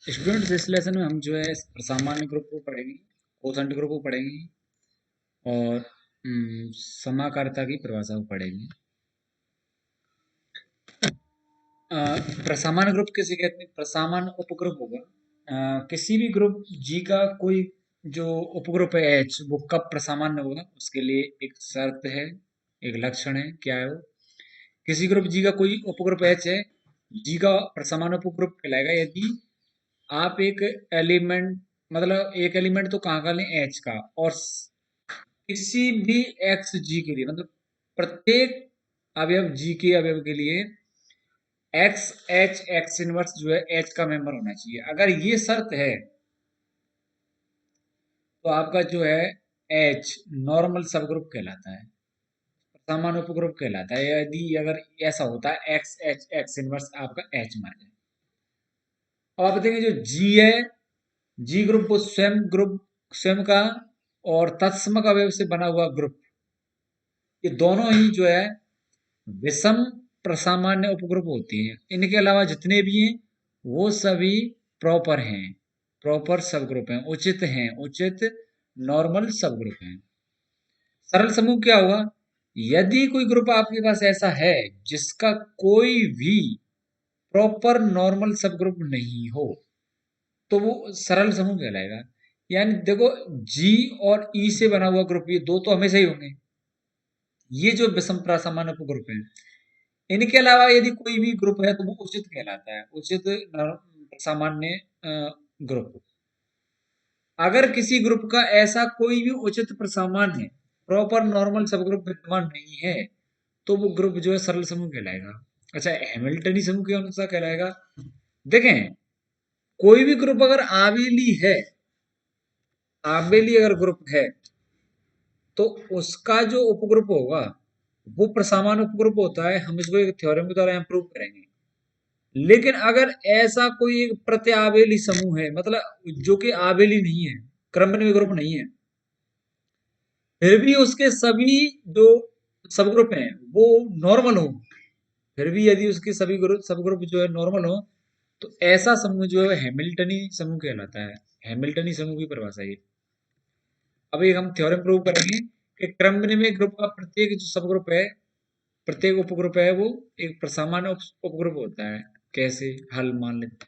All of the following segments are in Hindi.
स्टूडेंट्स इस लेसन में हम जो है सामान्य ग्रुप को पढ़ेंगे, कोसाइंट ग्रुप को पढ़ेंगे और समाकारिता की परिभाषा को पढ़ेंगे। प्रसामान्य ग्रुप किसे कहते हैं? प्रसामान्य उपग्रुप होगा किसी भी ग्रुप जी का कोई जो उपग्रुप है एच, वो कब प्रसामान्य होगा उसके लिए एक शर्त है, एक लक्षण है। क्या है वो? किसी ग्रुप जी का कोई उपग्रुप एच है, जी का प्रसामान्य उपग्रुप कहलाएगा यदि आप एक एलिमेंट, मतलब एक एलिमेंट तो कहाँ का लें, एच का, और किसी भी एक्स जी के लिए, मतलब प्रत्येक अवयव जी के अवयव के लिए एक्स एच एक्स इनवर्स जो है एच का मेंबर होना चाहिए। अगर ये शर्त है तो आपका जो है एच नॉर्मल सब ग्रुप कहलाता है, सामान्य उपग्रुप कहलाता है। यदि अगर ऐसा होता है एक्स एच एक्स इनवर्स आपका एच मान जाए। अब आप देखेंगे जो जी है, जी ग्रुप वो स्वयं ग्रुप, स्वयं का और तत्समक अवयव से बना हुआ ग्रुप, ये दोनों ही जो है विषम प्रसामान्य उपग्रुप होते हैं। इनके अलावा जितने भी हैं वो सभी प्रॉपर हैं, प्रॉपर सब ग्रुप हैं, उचित हैं, उचित नॉर्मल सब ग्रुप हैं। सरल समूह क्या हुआ? यदि कोई ग्रुप आपके पास ऐसा है जिसका कोई भी प्रॉपर नॉर्मल सब ग्रुप नहीं हो तो वो सरल समूह कहलाएगा। यानी देखो, जी और ई से बना हुआ ग्रुप ये दो तो हमेशा ही होंगे, ये जो विषम प्रसामान्य उपग्रुप है। इनके अलावा यदि कोई भी ग्रुप है तो वो उचित कहलाता है, उचित सामान्य ग्रुप। अगर किसी ग्रुप का ऐसा कोई भी उचित प्रसामान्य प्रॉपर नॉर्मल सब ग्रुप विद्यमान नहीं है तो वो ग्रुप जो है सरल समूह कहलाएगा। अच्छा, हैमिल्टनी समूह के अनुसार कहलाएगा। देखें, कोई भी ग्रुप अगर आबेली है, आबेली अगर ग्रुप है तो उसका जो उपग्रुप होगा वो प्रसामान्य उपग्रुप होता है। हम इसको एक थ्योरम के द्वारा यहाँ प्रूव करेंगे। लेकिन अगर ऐसा कोई एक प्रत्याबेली समूह है, मतलब जो कि आबेली नहीं है, क्रमबद्ध ग्रुप नहीं है, फिर भी उसके सभी जो सब ग्रुप हैं वो नॉर्मल हो, फिर भी यदि उसके सभी ग्रुप सब ग्रुप जो है नॉर्मल हो तो ऐसा समूह जो है हैमिल्टनी समूह कहलाता है। हैमिल्टनी समूह की परिभाषा ये। अब एक हम थ्योरम प्रूव करेंगे कि क्रमबद्ध ग्रुप का प्रत्येक जो सब ग्रुप है, प्रत्येक उपग्रुप है वो एक प्रसामान्य उपग्रुप होता है। कैसे? हल मान लेते,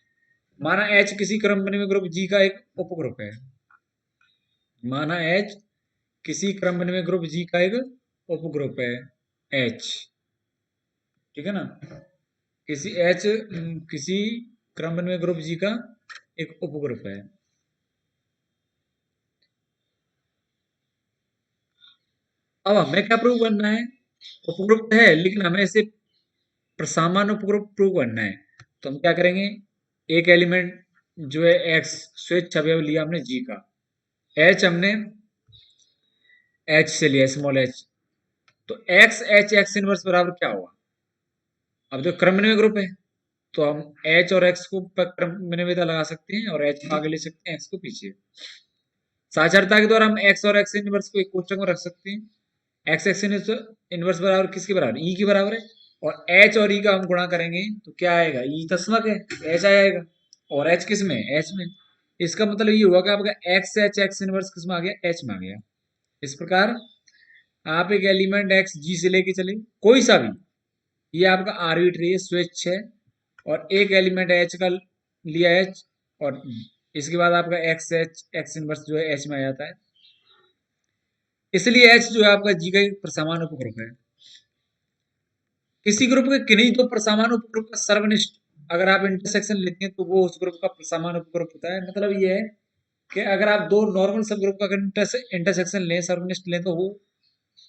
माना एच किसी क्रमबद्ध ग्रुप जी का एक उपग्रुप है, माना एच किसी क्रमबद्ध ग्रुप जी का एक उपग्रुप है एच, ठीक है ना? किसी एच किसी क्रमबद्ध ग्रुप जी का एक उपग्रुप है। अब हमें क्या प्रूव करना है? उपग्रुप है लेकिन हमें इसे प्रसामान्य उपग्रुप प्रूव करना है। तो हम क्या करेंगे? एक एलिमेंट जो है एक्स, स्वेच्छ अवयव लिया हमने जी का, एच हमने एच से लिया, स्मॉल एच, तो एक्स एच एक्स इनवर्स बराबर क्या होगा? अब जो क्रमबद्ध ग्रुप है तो हम एच और एक्स को क्रमबद्ध लगा सकते हैं और एच को आगे ले सकते हैं, एक्स को पीछे। साक्षरता के द्वारा हम एक्स और एक्स इनवर्स को एक कोष्टक में रख सकते हैं। एक्स एक्स इनवर्स बराबर किसके बराबर? ई के बराबर है। और एच और ई का हम गुणा करेंगे तो क्या आएगा? ई तस्मक है, एच आ जाएगा। और एच किस में? एच में। इसका मतलब ये हुआ कि आपका एक्स एच एक्स इनवर्स किस में आ गया? एच में आ गया। इस प्रकार आप एक एलिमेंट एक्स जी से लेके चले, कोई सा भी, ये आपका आर्बिट्री है, स्वेच्छ है, और एक एलिमेंट एच का लिया एच, और इसके बाद आपका एक्स एच एक्स इनवर्स जो है एच में आ जाता है। इसलिए एच जो है आपका जी का एक प्रसामान्य उपग्रुप है। किसी ग्रुप के किन्हीं दो प्रसामान्य उपग्रुप का सर्वनिष्ठ अगर आप इंटरसेक्शन लेते हैं तो वो उस ग्रुप का प्रसामान्य उपग्रुप होता है। मतलब ये है कि अगर आप दो नॉर्मल सब ग्रुप का इंटरसेक्शन लें, सर्वनिष्ठ लें, तो वो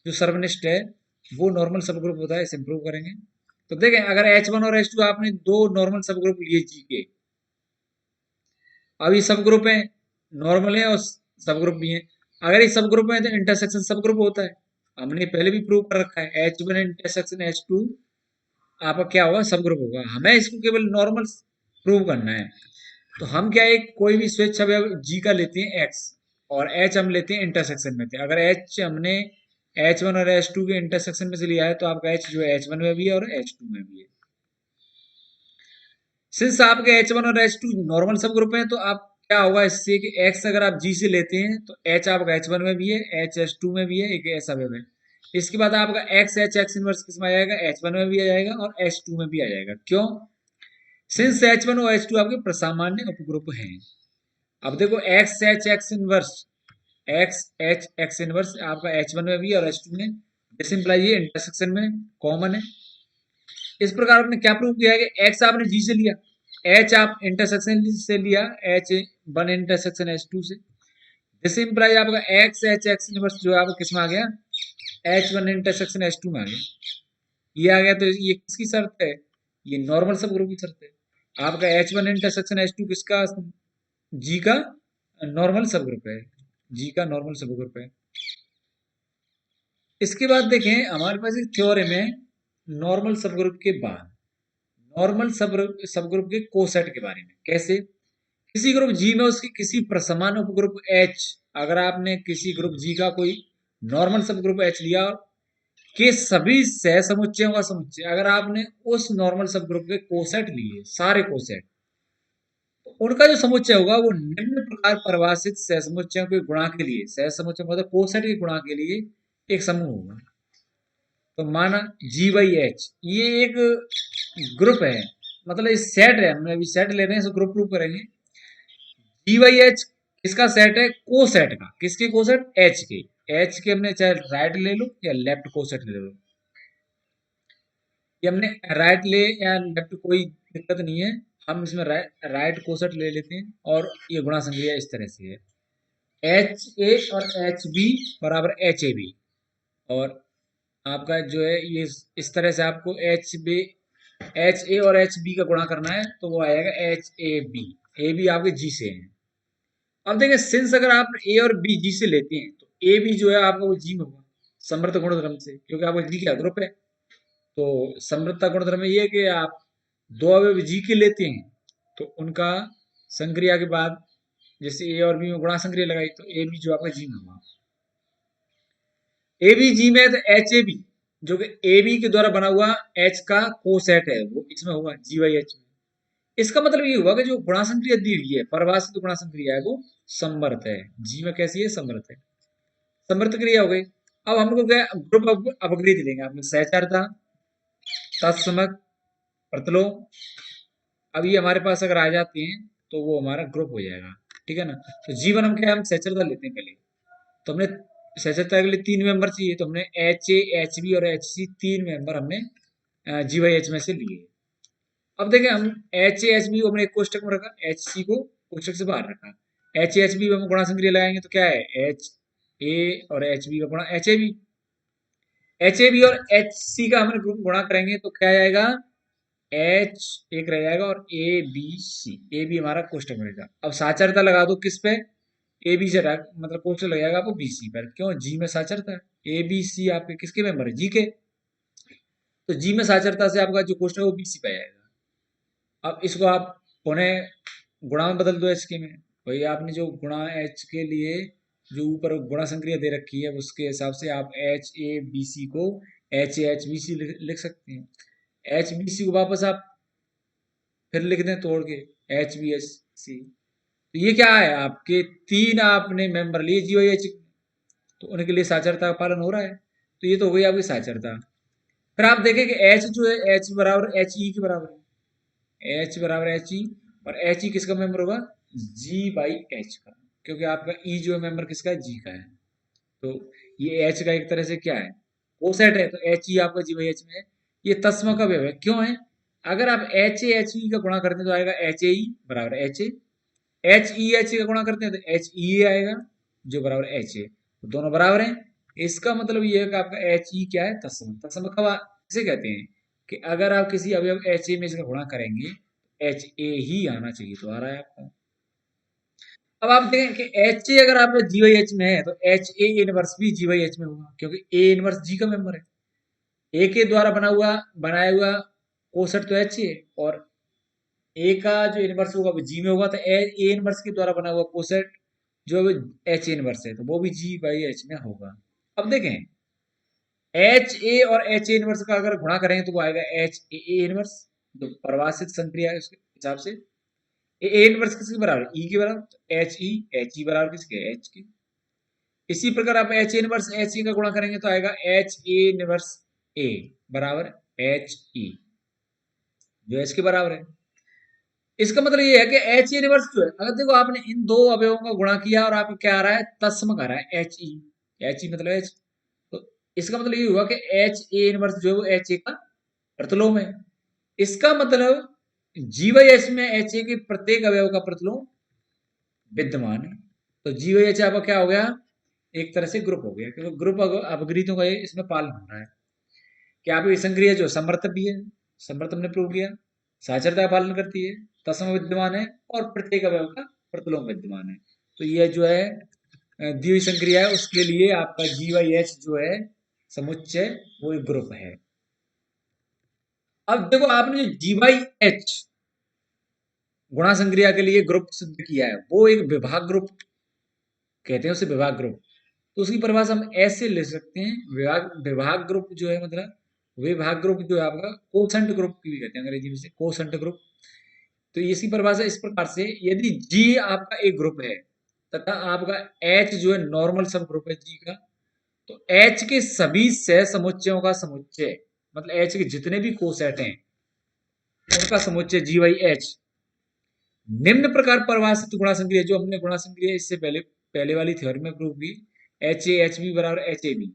जो सर्वनिष्ठ है वो नॉर्मल सब ग्रुप होता है। इसे इंप्रूव करेंगे तो देखें, अगर H1 और H2 आपने दो नॉर्मल सब ग्रुप लिए जी के, अब ये सब ग्रुप है, नॉर्मल है और सब ग्रुप भी है। अगर ये सब ग्रुप है तो इंटरसेक्शन सब ग्रुप होता है। हमने पहले भी प्रूव कर रखा है, H1 इंटरसेक्शन H2 आपका क्या होगा? सब ग्रुप होगा। हमें इसको केवल नॉर्मल प्रूव करना है। तो हम क्या, एक कोई भी स्वेच्छ अवयव जी का लेते हैं एक्स, और एच हम लेते हैं इंटरसेक्शन में थे। अगर एच हमने H1 और H2 के इंटरसेक्शन में से लिया है तो आपका एच जो है H1 में भी है और H2 में भी है। सिंस आपके H1 और H2 नॉर्मल सब ग्रुप हैं, तो आप क्या होगा इससे कि X अगर आप G से लेते हैं तो H आपका H1 में भी है, H H2 में भी है, एक ऐसा वे में। इसके बाद आपका X H X इनवर्स किसमें आ जाएगा, H1 में भी आ जाएगा और H2 में भी आ जाएगा। क्यों? सिंस H1 और H2 आपके प्रसामान्य उपग्रुप हैं। अब देखो X H X inverse, X H X inverse आपका H1 में भी है और H2 में, दिस इंप्लाई ये इंटरसेक्शन में कॉमन है। इस प्रकार आपने क्या प्रूव किया है कि एक्स आपने जी से लिया, एच आप इंटरसेक्शन से लिया, H one intersection H two से, दिस इंप्लाई आपका एक्स एच एक्स इनवर्स जो है आपको किस में आ गया, H one intersection H two में आ गया। ये आ गया तो ये किसकी शर्त है, ये नॉर्मल सब ग्रुप की शर्त है। आपका H one intersection H two किसका, जी का नॉर्मल सब ग्रुप है, जी का नॉर्मल सब ग्रुप है। इसके बाद देखें हमारे पास एक थ्योरम है नॉर्मल सब ग्रुप के बाद, नॉर्मल सब ग्रुप के कोसेट के बारे में। कैसे? किसी ग्रुप जी में उसकी किसी प्रसमान उपग्रुप एच, अगर आपने किसी ग्रुप जी का कोई नॉर्मल सब ग्रुप एच लिया के सभी सह समुच्चयों का समुच्चय, अगर आपने उस नॉर्मल सब ग्रुप के कोसेट लिए सारे कोसेट, तो उनका जो समुच्चय होगा वो निम्न प्रकार परिभाषित सह समुच्चयों के गुणा के लिए, सह समुच्चय मतलब कोसेट के गुणा के लिए एक समूह होगा। तो माना जी बाई एच ये एक ग्रुप है, मतलब ये सेट है, हम अभी सेट ले रहे हैं, इसको ग्रुप प्रूव करेंगे। जी बाई एच किसका सेट है, को सेट का, किसके को सेट, एच के, एच के हमने चाहे राइट ले लो या लेफ्ट को सेट ले लो, ये हमने राइट ले या लेफ्ट कोई दिक्कत नहीं है, हम इसमें राइट को सेट ले लेते हैं और ये गुणा संक्रिया इस तरह से है, एच ए और एच बी बराबर एच ए बी, और आपका जो है ये इस तरह से आपको एच ए और एच बी का गुणा करना है, तो वो आएगा एच ए बी आपके जी से है। अब देखिए सिंस अगर आप ए और बी जी से लेते हैं तो ए बी जो है आपका वो जी में होगा समृद्ध गुणधर्म से, क्योंकि आपका जी क्या ग्रुप है। तो समृद्धता गुणधर्म में ये है कि आप दो अवयव जी के लेते हैं तो उनका संक्रिया के बाद जैसे ए और बी में गुणा संक्रिया लगाई तो ए बी जो आपका जी में होगा। ए बी जी में है तो एच ए बी जो कि ए बी के द्वारा बना हुआ एच का कोसेट है वो इसमें होगा जी वाई एच में। इसका मतलब ये हुआ कि जो गुणा संक्रिया दी हुई है परिभाषित गुणा संक्रिया है वो समवर्त है, जी में कैसी है, समवर्त है, समवर्त क्रिया हो गई। अब हमको क्या ग्रुप अपग्रेड लेंगे, आपने सहचरता, तत्समक, प्रतिलोम, अब ये हमारे पास अगर आ जाती हैं तो वो हमारा ग्रुप हो जाएगा, ठीक है ना। तो जीवन हम क्या, हम सहचरता लेते हैं पहले, तो हमने सहचरता के लिए तीन मेंबर चाहिए, तो हमने एच ए एच बी और एच सी तीन मेंबर हमने जी वाई एच में से लिए। अब देखें हम एच ए एच बी को हमने एक कोष्टक में रखा, एच सी को कोष्टक से बाहर रखा, एच ए एच बी हम गुणा संक्रिया लगाएंगे तो क्या है, एच ए और एच बी का गुणा H A B, H A B और एच सी का हम गुणा करेंगे तो क्या आएगा, एच एक रह जाएगा और ए बी सी, ए बी हमारा कोष्टक में रहेगा। अब साचरता लगा दो किस पे, ए बी से मतलब कोष्टक लग जाएगा आपको बी सी पर, क्यों, जी में साचरता है, ए बी सी आपके किसके मेंबर है, जी के, तो जी में साचरता से आपका जो कोष्टक है वो बी सी पे आएगा। अब इसको आप पुनः गुणा में बदल दो एच के में, वही आपने जो गुणा एच के लिए जो ऊपर गुणा संक्रिया दे रखी है उसके हिसाब से आप एच ए बी सी को H A H B C लिख सकते हैं। एच बी सी को वापस आप फिर लिख दें तोड़ के एच बी एच सी, तो ये क्या है, आपके तीन आपने मेंबर लिए जी एच, तो उनके लिए साक्षरता का पालन हो रहा है, तो ये तो हो गई आपकी साक्षरता। फिर आप देखें कि एच जो है एच बराबर एच ई के बराबर है, एच बराबर एच ई, और एच ई किसका मेंबर होगा, जी बाई एच का, क्योंकि आपका ई जो है मेंबर किसका है, जी का है। तो ये एच का एक तरह से क्या है, कोसेट है, तो एच ई आपका जी बाई एच में है। ये तस्मा का व्यवहार क्यों है, अगर आप एच ई का गुणा करते हैं तो आएगा एच ए ई बराबर H A, H E H का गुणा करते हैं तो एच ई ए आएगा जो बराबर एच ए, तो दोनों बराबर हैं। इसका मतलब ये है कि आपका एच ई क्या है, तत्सम, तत्सम कब किसे कहते हैं कि अगर आप किसी अवयव एच ए में इसका गुणा करेंगे एच ए ही आना चाहिए, तो आ रहा है आपका। अब आप देखें कि एच ए अगर आपका जी वाई एच में है तो एच ए इनवर्स भी जी वाई एच में होगा, क्योंकि ए इनवर्स जी का मेंबर है, ए के द्वारा बनाया हुआ कोसेट तो एच ए, और ए का जो इनवर्स होगा वो जी में होगा, तो ए इनवर्स के द्वारा बना हुआ कोसेट जो एच इनवर्स है तो वो भी जी बाई एच में होगा। अब देखें एच ए और एच ए इनवर्स का अगर गुणा करेंगे तो वो आएगा एच ए इनवर्स, जो परिभाषित संक्रिया है उसके हिसाब से ए इनवर्स किसके बराबर, ई के बराबर, एच ई बराबर किसके, एच के। इसी प्रकार आप एच इनवर्स एच ई का गुणा करेंगे तो आएगा एच ए इनवर्स ए बराबर एच ई, जो एच के बराबर है। इसका मतलब ये है कि एच इनवर्स जो है, अगर देखो आपने इन दो अवयवों का गुणा किया और आपको क्या आ रहा है, तत्सम आ रहा है एच ई, एच ई मतलब एच, तो इसका मतलब ये हुआ कि एच ए इनवर्स जो है वो एच ए का प्रतिलोम है। इसका मतलब जी वाई एच में एच ए के प्रत्येक अवयव का प्रतिलोम विद्यमान है। तो जी वाई एच आपका क्या हो गया, एक तरह से ग्रुप हो गया, क्योंकि ग्रुप अपग्रहितों का इसमें पालन हो रहा है। क्या आपकी संक्रिया जो समवर्तक भी है, समवर्तक ने प्रूव किया, साचरता का पालन करती है, तत्सम विद्यमान है और प्रत्येक अवयव का प्रतिलोम विद्यमान है। तो ये जो है दी हुई संक्रिया है, उसके लिए आपका जी वाई एच जो है समुच्चय, वो एक ग्रुप है। अब देखो आपने जो जी वाई एच गुणा संक्रिया के लिए ग्रुप सिद्ध किया है, वो एक विभाग ग्रुप कहते हैं उसे, विभाग ग्रुप। तो उसकी परिभाषा हम ऐसे ले सकते हैं, विभाग विभाग ग्रुप जो है मतलब विभाग ग्रुप जो है आपका कोसेंट ग्रुप की भी कहते हैं अंग्रेजी में से, कोसेंट ग्रुप। तो इसकी परिभाषा इस प्रकार से, यदि जी आपका एक ग्रुप है तथा आपका एच जो है नॉर्मल सब ग्रुप है जी का, तो एच के सभी सह समुच्चयों का समुच्चय, मतलब एच के जितने भी कोसेट हैं उनका समुच्चय जी वाई एच निम्न प्रकार परिभाषित गुणा संक्रिया, जो हमने गुणा संक्रिया इससे पहले पहले वाली थ्योरी में प्रूव की, एच ए एच बी बराबर H A B,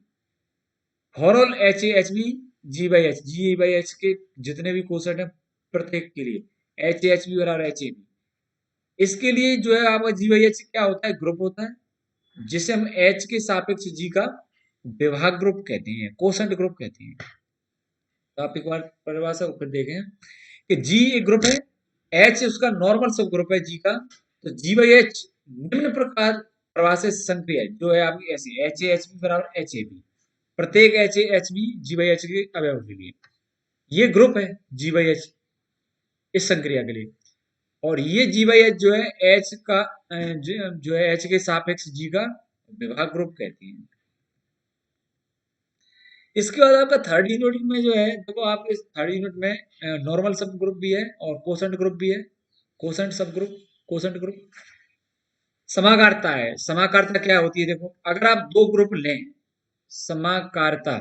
for all H A H B G by H, G by H के जितने भी कोसेट हैं प्रत्येक के लिए एच ए एच बी बराबर एच ए बी। इसके लिए जो है आपका जी बाई एच क्या होता है, ग्रुप होता है, जिसे हम एच के सापेक्ष जी का विभाग ग्रुप कहते हैं, कोसेंट ग्रुप कहते हैं। तो आप एक बार परिभाषा को फिर देखें कि जी एक ग्रुप है, एच उसका नॉर्मल सब ग्रुप है जी का, तो जी बाई एच निम्न प्रकार परिभाषित संक्रिया जो है आपकी ऐसी, एच ए एच बी बराबर एच ए बी, प्रत्येक H A H B G by H के अवयव के लिए ये ग्रुप है जी बाई एच इस संक्रिया के लिए। और ये जी बाई एच जो है एच का जो है एच के सापेक्ष जी का विभाग ग्रुप कहते हैं। इसके बाद आपका थर्ड यूनिट में जो है, देखो आपके थर्ड यूनिट में नॉर्मल सब ग्रुप भी है और कोसेंट ग्रुप भी है, कोसेंट सब ग्रुप, कोसेंट ग्रुप। समाकारिता है, समाकारिता क्या होती है, देखो अगर आप दो ग्रुप लें, समाकारिता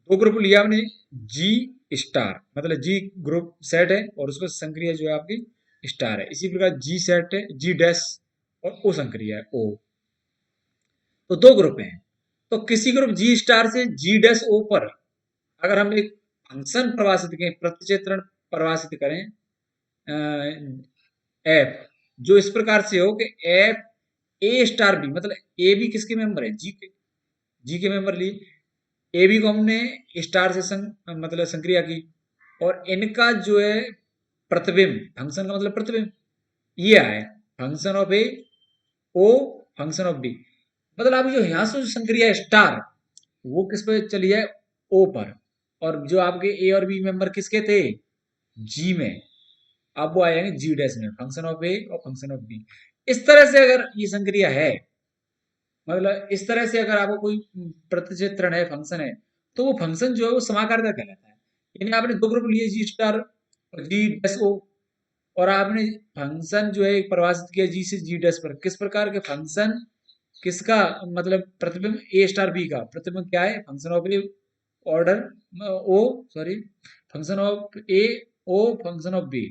दो ग्रुप लिया आपने, जी स्टार मतलब जी ग्रुप सेट है और उसमें संक्रिया जो है आपकी स्टार है, इसी प्रकार जी सेट है, जी डैश और ओ संक्रिया है ओ, तो दो ग्रुप हैं। तो किसी ग्रुप जी स्टार से जी डैश ओ पर अगर हम एक फंक्शन परिभाषित करें, प्रतिचित्रण परिभाषित करें एफ, जो इस प्रकार से हो कि एफ ए स्टार बी, मतलब ए बी किसके मेंबर है, जी के मेंबर लिए, ए बी को हमने स्टार से मतलब संक्रिया की, और इनका जो है प्रतिबिंब, फंक्शन का मतलब प्रतिबिंब, ये आए function of A O function of B, मतलब आप जो यहां से संक्रिया स्टार वो किस पे चली है, ओ पर, और जो आपके ए और बी मेंबर किसके थे, जी में, अब वो आएंगे जी डैश में, फंक्शन ऑफ ए और फंक्शन ऑफ बी। इस तरह से अगर ये संक्रिया है, मतलब इस तरह से अगर आपको कोई प्रतिचित्रण है, फंक्शन है, तो वो फंक्शन जो है वो समाकारिता कहलाता है। यानी आपने दो ग्रुप लिए जी स्टार और जी डैश ओ, और आपने फंक्शन जो है एक परिभाषित किया जी से जी डैश पर, किस प्रकार के फंक्शन, किसका मतलब प्रतिबिंब ए स्टार बी का प्रतिबिंब क्या है, function of A order O, sorry function of A O function of B,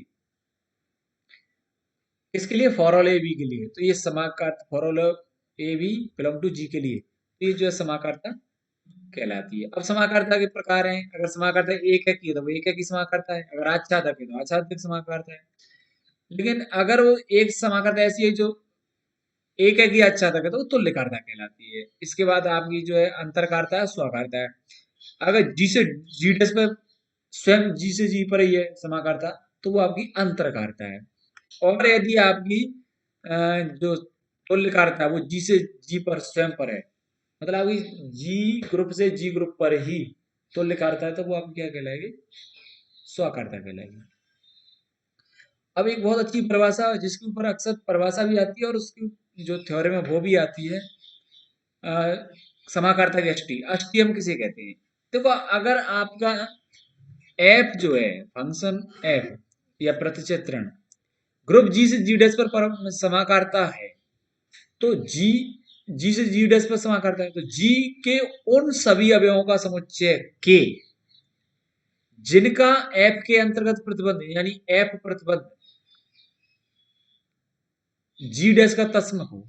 इसके लिए फॉर ऑल ए बी के लिए, तो ये समाकारिता for all a b belong to G के लिए, तो ये जो है समाकारिता कहलाती है। अब समाकारिता के प्रकार हैं, अगर समाकारिता एक है की तो वो एक है की समाकारिता है, अगर आच्छादक है तो आच्छादक समाकारिता है। लेकिन अगर वो एक समाकारिता ऐसी है जो एक है की आच्छादक है तो वो तुल्यकारिता कहलाती है। इसके बाद आपकी जो है अंतरकारिता है, स्वकारिता है। अगर जी से जी डैश पे स्वयं जी से जी पर ही है समाकारिता, तो वो आपकी अंतरकारिता है। और यदि आपकी जो तुल्यकारिता है वो जी से जी पर स्वयं पर है, मतलब आपकी जी ग्रुप से जी ग्रुप पर ही तुल्यकारिता है, तो वो आपकी क्या कहलाएगी, स्वकारिता कहलाएगी। अब एक बहुत अच्छी परिभाषा जिसके ऊपर अक्सर परिभाषा भी आती है और उसकी जो थ्योरी में वो भी आती है, समाकारिता की अष्टी, अष्टी हम किसे कहते हैं, देखो अगर आपका एफ जो है फंक्शन एफ या प्रतिचित्रण ग्रुप जी से जी डैश पर समाकारता है, तो जी जी से जी डैश पर समाकारता है, तो जी के उन सभी अवयवों का समुच्चय के जिनका एफ के अंतर्गत प्रतिबंध यानी एफ प्रतिबंध जी डैश का तस्म हो,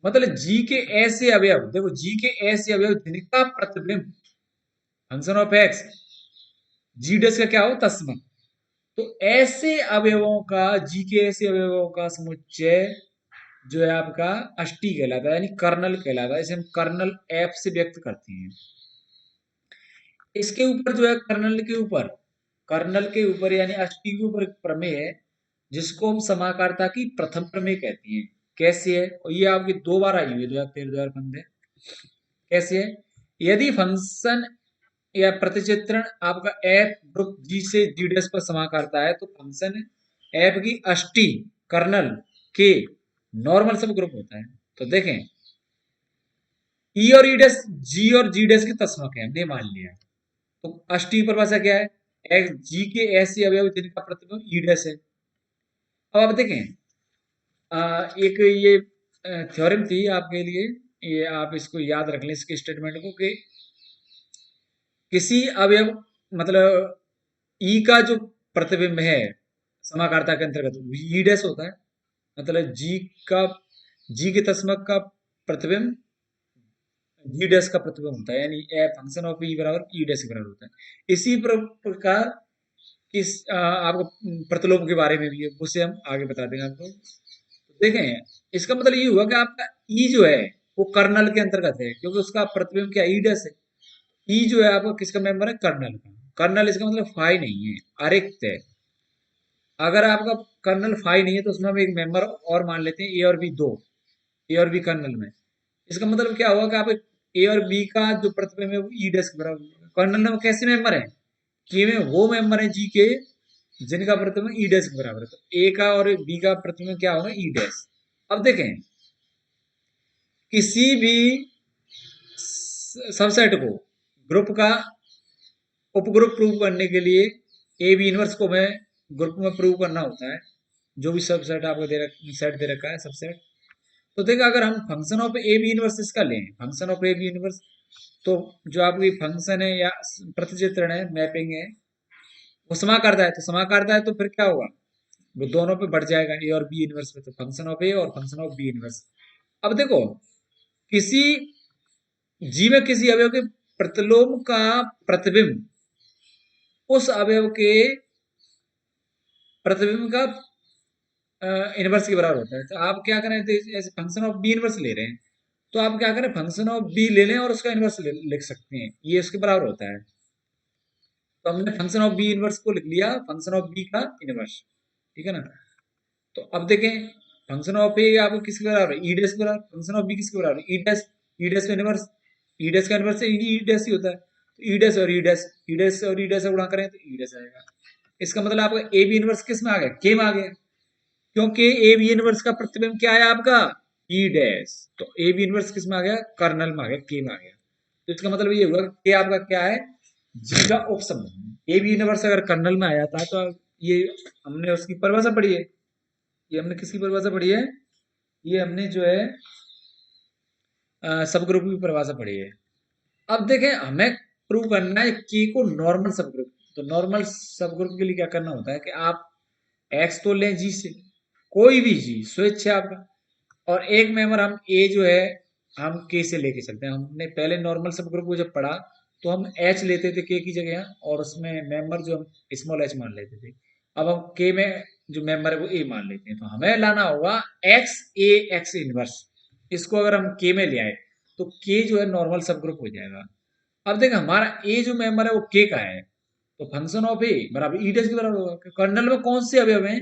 मतलब जी के ऐसे अवयव, देखो जी के ऐसे अवयव जिनका प्रतिबिंब function of X G dash का क्या हो, तस्म, तो ऐसे अवयवों का जी के ऐसे अवयवों का समुच्चय जो है आपका अष्टी कहलाता है, यानी कर्नल कहलाता है। इसे हम कर्नल एफ से व्यक्त करते हैं। इसके ऊपर जो है कर्नल के ऊपर यानी अष्टी के ऊपर एक प्रमेय है, जिसको हम समाकारता की प्रथम प्रमेय कहते हैं। कैसे है, और ये आपकी 2 बार आई हुई है, 2013 2015। कैसे है, यदि फंक्शन या प्रतिचित्रण आपका एफ ग्रुप जी से जी डैश पर समाकारता है, तो फंक्शन एफ की अष्टी कर्नल के नॉर्मल सब ग्रुप होता है। तो देखें, ई और ई डैश जी और जी डैश के तस्मक है, हमने मान लिया। तो अष्टी परिभाषा क्या है, एक्स जी के ऐसे अवयव जिनका प्रतिबिंब ई डैश है। अब आप देखें, एक ये थ्योरम थी आपके लिए, ये आप इसको याद रख लें, इसके स्टेटमेंट को, कि किसी अवयव मतलब ई का जो प्रतिबिंब है समाकारता के अंतर्गत ई डैश होता है, मतलब का जी के तस्मक का प्रतिबिंब जी डैश का प्रतिबिंब होता है, यानी ए फंक्शन ऑफ ई बराबर ई डैश के बराबर होता है। इसी प्रकार इस आपको प्रतिलोम के बारे में भी है, उसे हम आगे बता देंगे आपको। तो देखें, इसका मतलब ये हुआ कि आपका ई जो है वो कर्नल के अंतर्गत है, क्योंकि उसका प्रतिबिंब क्या ई डैश है। ई जो है आपका किसका मेंबर है, कर्नल का। कर्नल इसका मतलब फाई नहीं है, अरिक्त है। अगर आपका कर्नल फाई नहीं है, तो उसमें हम एक मेंबर और मान लेते हैं, ए और बी दो, ए और बी कर्नल में। इसका मतलब क्या हुआ कि आप ए और बी का जो प्रतिबिंब है वो ई डैश के बराबर होगा। कर्नल में वो कैसे मेंबर है, के में वो मेंबर है जी के जिनका प्रतिबिंब ई डैश के बराबर है। तो ए का और बी का प्रतिबिंब क्या होगा, ई डैश। अब देखें, किसी भी सबसेट को ग्रुप का उपग्रुप प्रूव करने के लिए ए बी इनवर्स को हमें ग्रुप में प्रूव करना होता है। जो भी सबसेट आपको सेट दे रखा है सबसेट। तो देखो, अगर हम function of A B inverse इसका लें, function of A B inverse, तो जो आपकी फंक्शन है या प्रतिचित्रण है, मैपिंग है, वो समाकारता है, तो समाकारता है तो फिर क्या होगा, वो दोनों पे बढ़ जाएगा, ए और बी इनवर्स पे, तो फंक्शन ऑफ ए और फंक्शन ऑफ बी इनवर्स। अब देखो, किसी जी में किसी अवयव के प्रतिलोम का प्रतिबिंब उस अवयव के प्रतिबिंब का इनवर्स के बराबर होता है। तो आप क्या करें, तो ऐसे फंक्शन ऑफ बी इनवर्स ले रहे हैं, तो आप क्या करें, फंक्शन ऑफ बी ले लें और उसका इनवर्स लिख सकते हैं, ये उसके बराबर होता है। तो हमने फंक्शन ऑफ बी इनवर्स को लिख लिया, फंक्शन ऑफ बी का इनवर्स। ठीक है ना। तो अब देखें, फंक्शन ऑफ ए आपको किसके बराबर है, ई डैश के बराबर। फंक्शन ऑफ बी किसके बराबर है, ई डैश। ई डैश का इनवर्स, ई डैश का इनवर्स ई डैश ही होता है। तो ई डैश और ई डैश, ई डैश और ई डैश से गुणा करें तो ई डैश आएगा। इसका मतलब आपका ए बी इनवर्स किस में आ गया, के में आ गया, क्योंकि ए बी इनवर्स का प्रतिबिंब क्या है आपका, ई डैश। तो ए बी इनवर्स किस में आ गया, कर्नल में आ गया, के में आ गया। तो इसका मतलब ये हुआ कि आपका क्या है, जी का उपसमूह। ए बी इनवर्स अगर कर्नल में आ जाता है, तो ये हमने उसकी परिभाषा पढ़ी है, ये हमने किसकी परिभाषा पढ़ी है, ये हमने जो है सब ग्रुप की परिभाषा पढ़ी है। अब देखें, हमें प्रूव करना है के को नॉर्मल सब ग्रुप। तो नॉर्मल सब ग्रुप के लिए क्या करना होता है कि आप एक्स तो लें जी से, कोई भी जी स्वेच्छा आपका, और एक मेंबर हम ए जो है हम के से लेके चलते हैं। हमने पहले नॉर्मल सब ग्रुप को जब पढ़ा, तो हम एच लेते थे के की जगह, और उसमें मेंबर जो हम स्मॉल एच मान लेते थे। अब हम के में जो मेंबर है वो ए मान लेते हैं। तो हमें लाना होगा एक्स ए एक्स इनवर्स। इसको अगर हम के में ले आए, तो के जो है नॉर्मल सब ग्रुप हो जाएगा। अब देखें, हमारा ए जो मेंबर है वो के का है, तो फंक्शन ऑफ ए बराबर ई डैश के बराबर होगा। कर्नल में कौन से अवयव हैं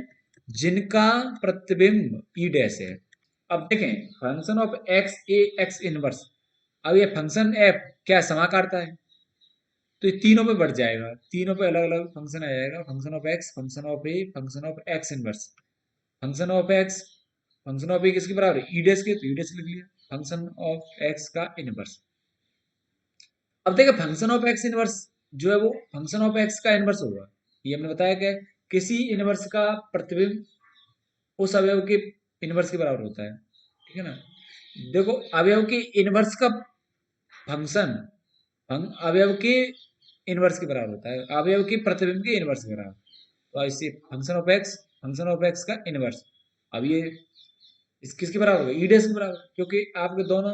जिनका प्रतिबिंब ई डैश है। अब देखें, function of x A x inverse, अब ये फंक्शन एफ क्या समाकारता है, तो ये तीनों पे बढ़ जाएगा, तीनों पे अलग अलग फंक्शन आ जाएगा, function of x, function of a, function of x inverse. Function of x, function of a किसके बराबर है, ई डैश के, तो ई डैश लिख लिया, फंक्शन ऑफ एक्स का इनवर्स। अब देखिए, फंक्शन ऑफ एक्स इनवर्स जो है वो फंक्शन ऑफ एक्स का इनवर्स होगा। ये हमने बताया कि किसी इनवर्स का प्रतिबिंब उस अवयव के इनवर्स के बराबर होता है, ठीक है ना। देखो, अवयव के इनवर्स का फंक्शन अवयव के इनवर्स के बराबर होता है, अवयव के प्रतिबिंब के इनवर्स के बराबर। तो ऐसे फंक्शन ऑफ एक्स का इनवर्स, अब ये इस किसके बराबर होगा, ई डैश के बराबर, क्योंकि आपके दोनों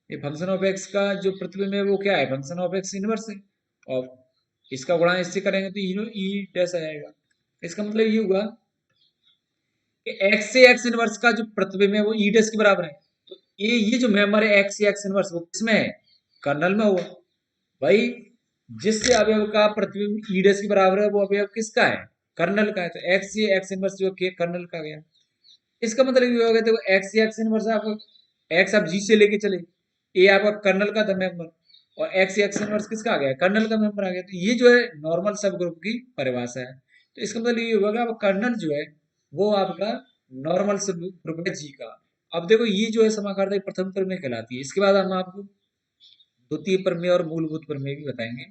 ये फंक्शन ऑफ एक्स का जो प्रतिबिंब है वो क्या है, फंक्शन ऑफ एक्स इनवर्स है, और इसका गुणा इससे करेंगे तो ई डैश आ जाएगा। इसका मतलब ये हुआ कि एक्स से एक्स इनवर्स का जो प्रतिबिंब है वो ई डैश के बराबर है। तो ये जो मेंबर है एक्स से एक्स इनवर्स वो किसमें है, कर्नल में हुआ। भाई, जिससे अवयव का प्रतिबिंब ई डैश के बराबर है वो अवयव किसका है, कर्नल का है। तो एक्स से एक्स इनवर्स जो कर्नल का गया। इसका मतलब ये हो गया, देखो एक्स से एक्स इनवर्स आपका, एक्स आप जी से लेके चले, ए आपका कर्नल का था मेंबर, और एक्स एक्स इनवर्स किसका आ गया, कर्नल का मेंबर आ गया। तो ये जो है नॉर्मल सब ग्रुप की परिभाषा है। तो इसका मतलब ये होगा कि आपका कर्नल जो है वो आपका नॉर्मल सब ग्रुप है जी का। अब देखो, ये जो है समाहारता प्रथम प्रमेय कहलाती है। इसके बाद हम आपको द्वितीय प्रमेय और मूलभूत प्रमेय भी बताएंगे।